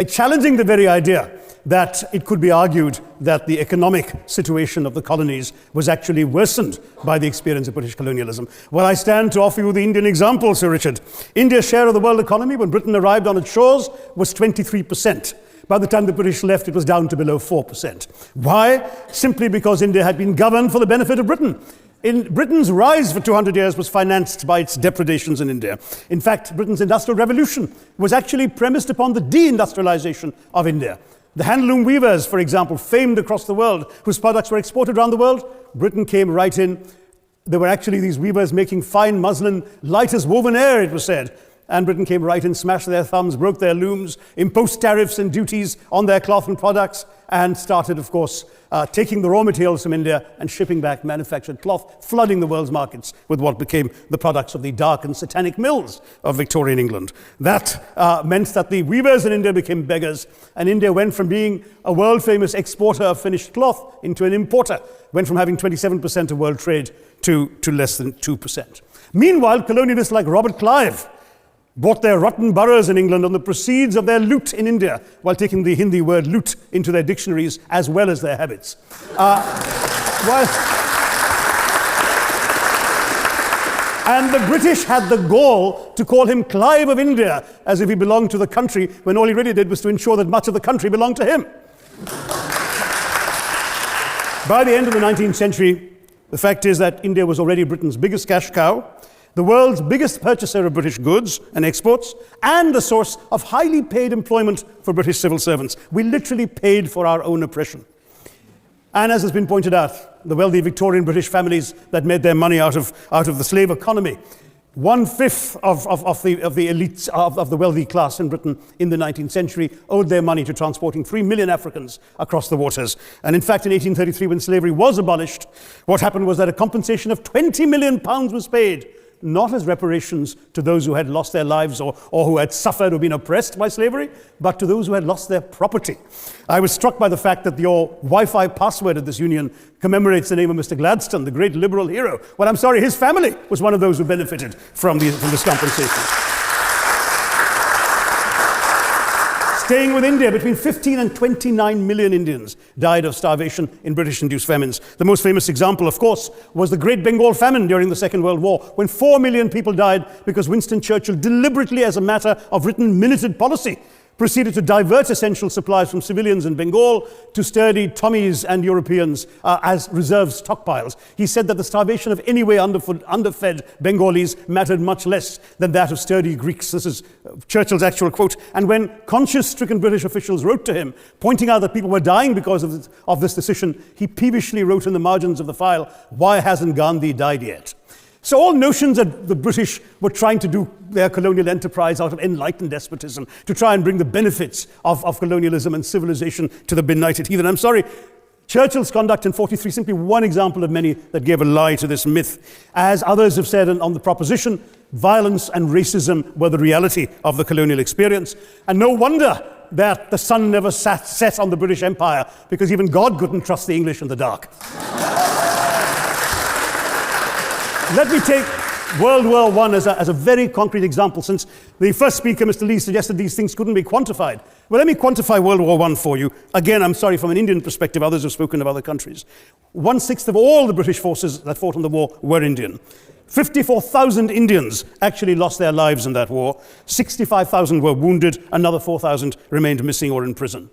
challenging the very idea that it could be argued that the economic situation of the colonies was actually worsened by the experience of British colonialism. Well, I stand to offer you the Indian example, Sir Richard. India's share of the world economy when Britain arrived on its shores was 23%. By the time the British left, it was down to below 4%. Why? Simply because India had been governed for the benefit of Britain. Britain's rise for 200 years was financed by its depredations in India. In fact, Britain's industrial revolution was actually premised upon the deindustrialization of India. The handloom weavers, for example, famed across the world, whose products were exported around the world, Britain came right in. There were actually these weavers making fine muslin, light as woven air, it was said. And Britain came right in, smashed their thumbs, broke their looms, imposed tariffs and duties on their cloth and products, and started, of course, taking the raw materials from India and shipping back manufactured cloth, flooding the world's markets with what became the products of the dark and satanic mills of Victorian England. That meant that the weavers in India became beggars, and India went from being a world-famous exporter of finished cloth into an importer, went from having 27% of world trade to less than 2%. Meanwhile, colonialists like Robert Clive bought their rotten boroughs in England on the proceeds of their loot in India, while taking the Hindi word loot into their dictionaries as well as their habits. And the British had the gall to call him Clive of India, as if he belonged to the country, when all he really did was to ensure that much of the country belonged to him. By the end of the 19th century, the fact is that India was already Britain's biggest cash cow, the world's biggest purchaser of British goods and exports, and the source of highly paid employment for British civil servants. We literally paid for our own oppression. And as has been pointed out, the wealthy Victorian British families that made their money out of the slave economy, 1/5 of the elites of the wealthy class in Britain in the 19th century owed their money to transporting 3 million Africans across the waters. And in fact, in 1833, when slavery was abolished, what happened was that a compensation of £20 million was paid, not as reparations to those who had lost their lives or who had suffered or been oppressed by slavery, but to those who had lost their property. I was struck by the fact that your Wi-Fi password at this union commemorates the name of Mr. Gladstone, the great liberal hero. Well, I'm sorry, his family was one of those who benefited from this compensation. Staying with India, between 15 and 29 million Indians died of starvation in British-induced famines. The most famous example, of course, was the Great Bengal Famine during the Second World War, when 4 million people died because Winston Churchill, deliberately as a matter of written minuted policy, proceeded to divert essential supplies from civilians in Bengal to sturdy Tommies and Europeans as reserve stockpiles. He said that the starvation of anyway underfed Bengalis mattered much less than that of sturdy Greeks. This is Churchill's actual quote. And when conscience-stricken British officials wrote to him, pointing out that people were dying because of this decision, he peevishly wrote in the margins of the file, "Why hasn't Gandhi died yet?" So all notions that the British were trying to do their colonial enterprise out of enlightened despotism, to try and bring the benefits of colonialism and civilization to the benighted heathen. I'm sorry, Churchill's conduct in 43 simply one example of many that gave a lie to this myth. As others have said on the proposition, violence and racism were the reality of the colonial experience. And no wonder that the sun never set on the British Empire, because even God couldn't trust the English in the dark. Let me take World War I as a very concrete example, since the first speaker, Mr. Lee, suggested these things couldn't be quantified. Well, let me quantify World War I for you. Again, I'm sorry, from an Indian perspective, others have spoken of other countries. 1/6 of all the British forces that fought in the war were Indian. 54,000 Indians actually lost their lives in that war. 65,000 were wounded. Another 4,000 remained missing or in prison.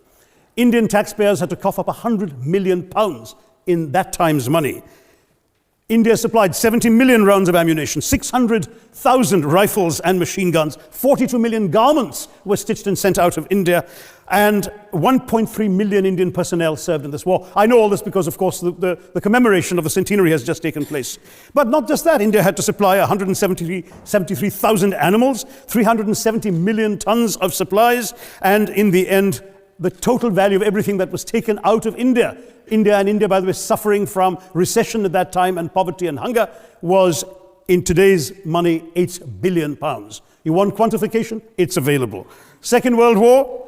Indian taxpayers had to cough up £100 million in that time's money. India supplied 70 million rounds of ammunition, 600,000 rifles and machine guns, 42 million garments were stitched and sent out of India, and 1.3 million Indian personnel served in this war. I know all this because, of course, the commemoration of the centenary has just taken place. But not just that, India had to supply 173,000 animals, 370 million tons of supplies, and in the end, the total value of everything that was taken out of India, by the way, suffering from recession at that time and poverty and hunger, was, in today's money, £8 billion. You want quantification? It's available. Second World War,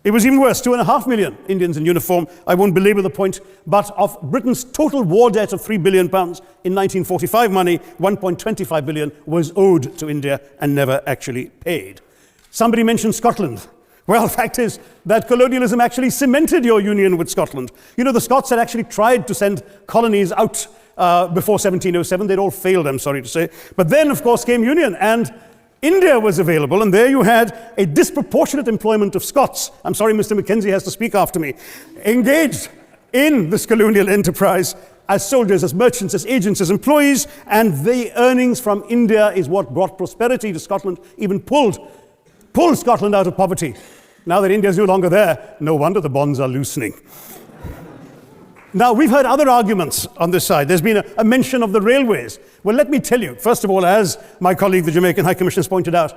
it was even worse, 2.5 million Indians in uniform. I won't belabor the point, but of Britain's total war debt of £3 billion, in 1945 money, 1.25 billion was owed to India and never actually paid. Somebody mentioned Scotland. Well, the fact is that colonialism actually cemented your union with Scotland. You know, the Scots had actually tried to send colonies out before 1707. They'd all failed, I'm sorry to say. But then, of course, came union, and India was available, and there you had a disproportionate employment of Scots. I'm sorry, Mr. Mackenzie has to speak after me. Engaged in this colonial enterprise as soldiers, as merchants, as agents, as employees, and the earnings from India is what brought prosperity to Scotland, even pulled Scotland out of poverty. Now that India is no longer there, no wonder the bonds are loosening. Now, we've heard other arguments on this side. There's been a mention of the railways. Well, let me tell you, first of all, as my colleague, the Jamaican High Commissioner, has pointed out,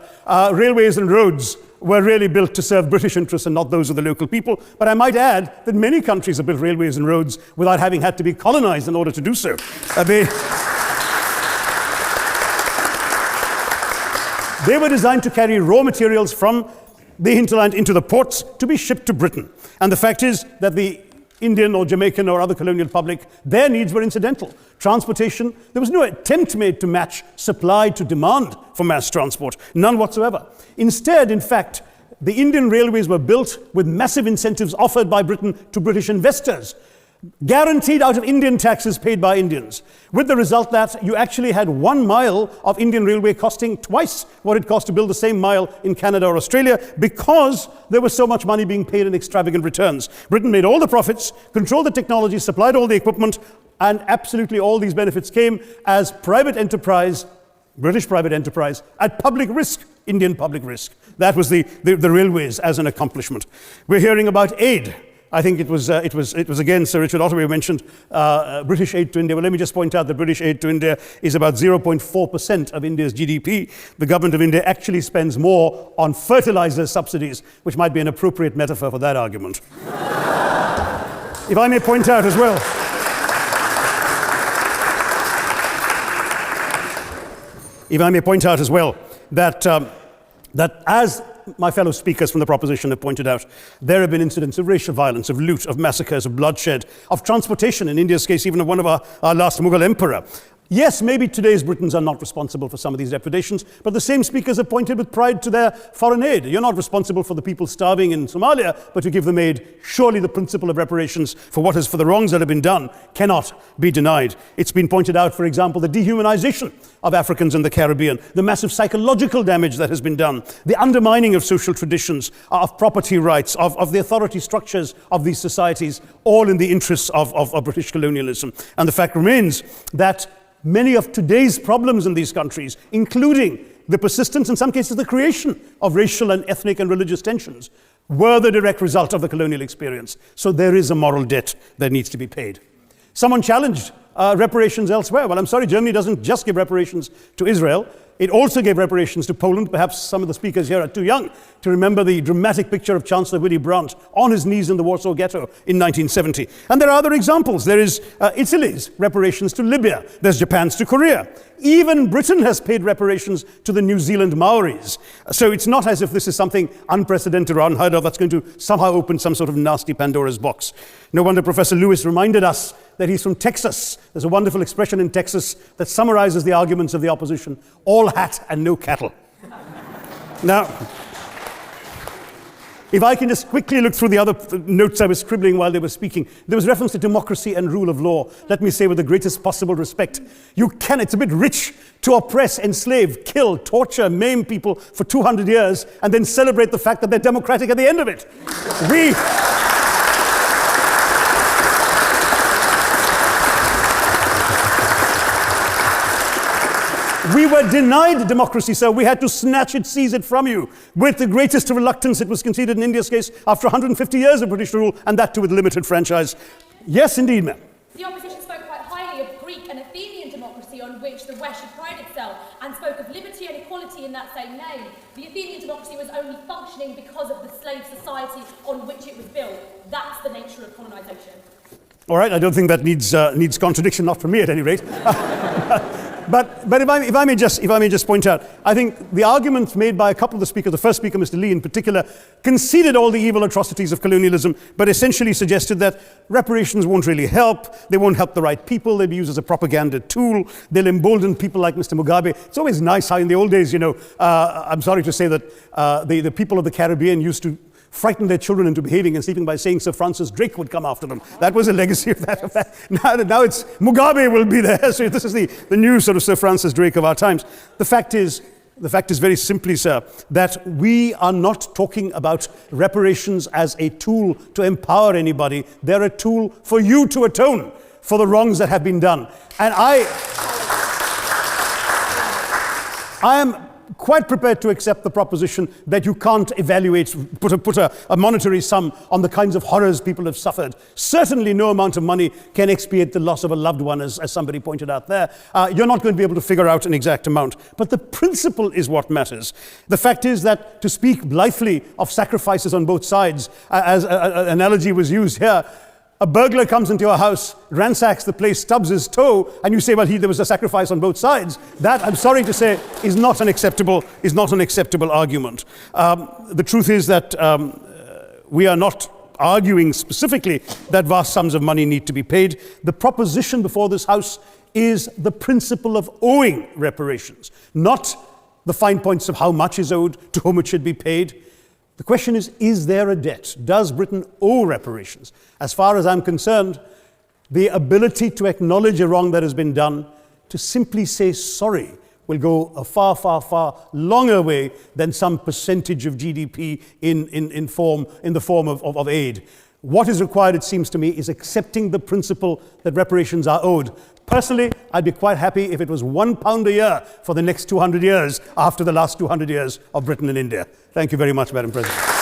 railways and roads were really built to serve British interests and not those of the local people. But I might add that many countries have built railways and roads without having had to be colonized in order to do so. They were designed to carry raw materials from the hinterland into the ports to be shipped to Britain. And the fact is that the Indian or Jamaican or other colonial public, their needs were incidental. Transportation, there was no attempt made to match supply to demand for mass transport, none whatsoever. Instead, in fact, the Indian railways were built with massive incentives offered by Britain to British investors, guaranteed out of Indian taxes paid by Indians, with the result that you actually had 1 mile of Indian railway costing twice what it cost to build the same mile in Canada or Australia, because there was so much money being paid in extravagant returns. Britain made all the profits, controlled the technology, supplied all the equipment, and absolutely all these benefits came as private enterprise, British private enterprise, at public risk, Indian public risk. That was the railways as an accomplishment. We're hearing about aid. I think it was again, Sir Richard Ottaway mentioned British aid to India. Well, let me just point out that British aid to India is about 0.4% of India's GDP. The government of India actually spends more on fertilizer subsidies, which might be an appropriate metaphor for that argument. If I may point out as well, that as my fellow speakers from the proposition have pointed out, there have been incidents of racial violence, of loot, of massacres, of bloodshed, of transportation, in India's case, even of one of our last Mughal emperor. Yes, maybe today's Britons are not responsible for some of these depredations, but the same speakers have pointed with pride to their foreign aid. You're not responsible for the people starving in Somalia, but you give them aid. Surely the principle of reparations for the wrongs that have been done cannot be denied. It's been pointed out, for example, the dehumanization of Africans in the Caribbean, the massive psychological damage that has been done, the undermining of social traditions, of property rights, of the authority structures of these societies, all in the interests of British colonialism. And the fact remains that many of today's problems in these countries, including the persistence, in some cases the creation of racial and ethnic and religious tensions, were the direct result of the colonial experience. So there is a moral debt that needs to be paid. Someone challenged reparations elsewhere. Well, I'm sorry, Germany doesn't just give reparations to Israel. It also gave reparations to Poland. Perhaps some of the speakers here are too young to remember the dramatic picture of Chancellor Willy Brandt on his knees in the Warsaw Ghetto in 1970. And there are other examples. There is Italy's reparations to Libya. There's Japan's to Korea. Even Britain has paid reparations to the New Zealand Maoris. So it's not as if this is something unprecedented or unheard of that's going to somehow open some sort of nasty Pandora's box. No wonder Professor Lewis reminded us that he's from Texas. There's a wonderful expression in Texas that summarizes the arguments of the opposition: all hat and no cattle. Now, if I can just quickly look through the other notes I was scribbling while they were speaking, there was reference to democracy and rule of law. Let me say with the greatest possible respect, it's a bit rich to oppress, enslave, kill, torture, maim people for 200 years and then celebrate the fact that they're democratic at the end of it. We were denied democracy, sir. We had to snatch it, seize it from you. With the greatest reluctance, it was conceded in India's case after 150 years of British rule, and that too with limited franchise. Yes, indeed, ma'am. The opposition spoke quite highly of Greek and Athenian democracy on which the West should pride itself, and spoke of liberty and equality in that same name. The Athenian democracy was only functioning because of the slave society on which it was built. That's the nature of colonisation. All right, I don't think that needs contradiction, not from me at any rate. But if I may just point out, I think the arguments made by a couple of the speakers, the first speaker, Mr. Lee in particular, conceded all the evil atrocities of colonialism, but essentially suggested that reparations won't really help, they won't help the right people, they'll be used as a propaganda tool, they'll embolden people like Mr. Mugabe. It's always nice how in the old days, I'm sorry to say that the people of the Caribbean used to frightened their children into behaving and sleeping by saying Sir Francis Drake would come after them. That was a legacy of that. Now it's Mugabe will be there. So this is the new sort of Sir Francis Drake of our times. The fact is very simply, sir, that we are not talking about reparations as a tool to empower anybody. They're a tool for you to atone for the wrongs that have been done. And I am quite prepared to accept the proposition that you can't evaluate, put a monetary sum on the kinds of horrors people have suffered. Certainly no amount of money can expiate the loss of a loved one, as somebody pointed out there. You're not going to be able to figure out an exact amount. But the principle is what matters. The fact is that to speak blithely of sacrifices on both sides, as an analogy was used here, a burglar comes into your house, ransacks the place, stubs his toe, and you say, well, there was a sacrifice on both sides. That, I'm sorry to say, is not an acceptable argument. The truth is that we are not arguing specifically that vast sums of money need to be paid. The proposition before this House is the principle of owing reparations, not the fine points of how much is owed, to whom it should be paid. The question is there a debt? Does Britain owe reparations? As far as I'm concerned, the ability to acknowledge a wrong that has been done, to simply say sorry, will go a far, far, far longer way than some percentage of GDP in the form of aid. What is required, it seems to me, is accepting the principle that reparations are owed. Personally, I'd be quite happy if it was £1 a year for the next 200 years after the last 200 years of Britain and India. Thank you very much, Madam President.